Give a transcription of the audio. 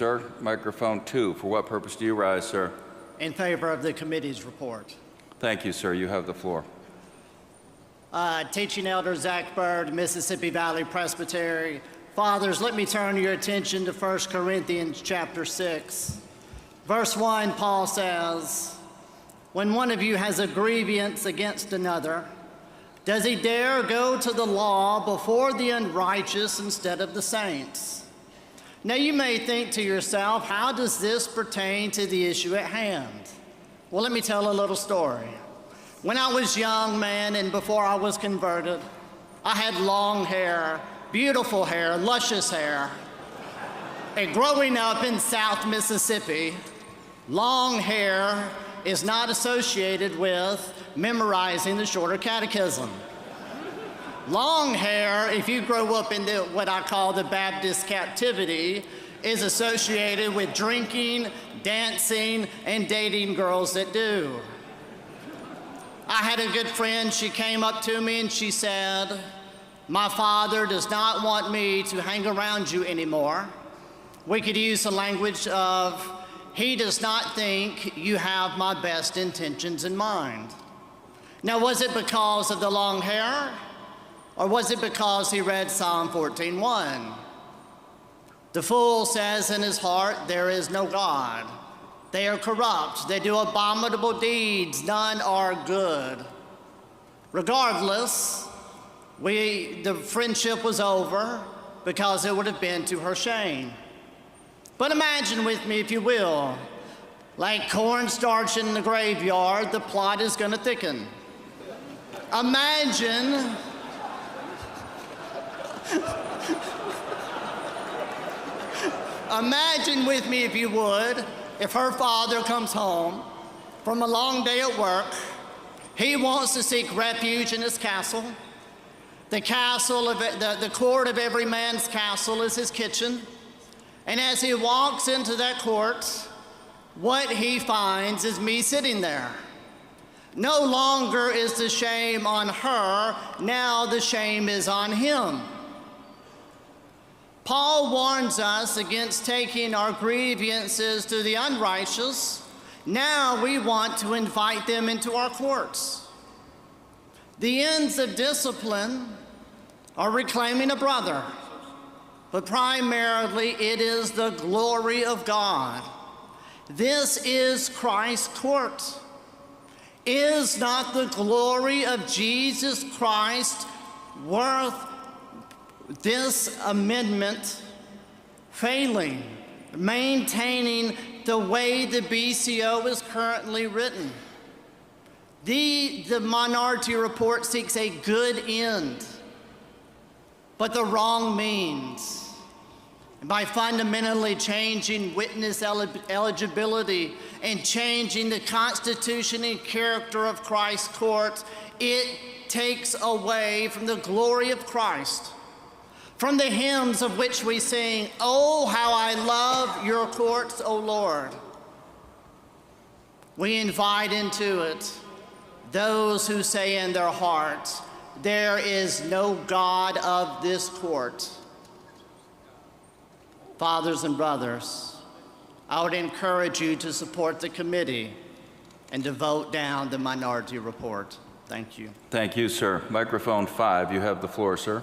sir. Microphone 2. For what purpose do you rise, sir? In favor of the committee's report. Thank you, sir. You have the floor. Teaching elder Zack Byrd, Mississippi Valley Presbytery. Fathers, let me turn your attention to 1 Corinthians chapter 6. Verse 1, Paul says, when one of you has a grievance against another, does he dare go to the law before the unrighteous instead of the saints? Now you may think to yourself, how does this pertain to the issue at hand? Well, let me tell a little story. When I was young, man, and before I was converted, I had long hair, beautiful hair, luscious hair. And growing up in South Mississippi, long hair is not associated with memorizing the shorter catechism. Long hair, if you grow up in what I call the Baptist captivity, is associated with drinking, dancing, and dating girls that do. I had a good friend, she came up to me and she said, my father does not want me to hang around you anymore. We could use the language of, he does not think you have my best intentions in mind. Now, was it because of the long hair? Or was it because he read Psalm 14:1? The fool says in his heart, there is no God. They are corrupt. They do abominable deeds. None are good. Regardless, the friendship was over because it would have been to her shame. But imagine with me, if you will, like cornstarch in the graveyard, the plot is going to thicken. Imagine with me, if you would, if her father comes home from a long day at work, he wants to seek refuge in his castle. The court of every man's castle is his kitchen. And as he walks into that court, what he finds is me sitting there. No longer is the shame on her, now the shame is on him. Paul warns us against taking our grievances to the unrighteous. Now we want to invite them into our courts. The ends of discipline are reclaiming a brother, but primarily it is the glory of God. This is Christ's court. Is not the glory of Jesus Christ worth this amendment failing, maintaining the way the BCO is currently written? The minority report seeks a good end, but the wrong means. By fundamentally changing witness eligibility and changing the constitution and character of Christ's court, it takes away from the glory of Christ. From the hymns of which we sing, oh, how I love your courts, O Lord. We invite into it those who say in their hearts, there is no God of this court. Fathers and brothers, I would encourage you to support the committee and to vote down the minority report. Thank you. Thank you, sir. Microphone 5, you have the floor, sir.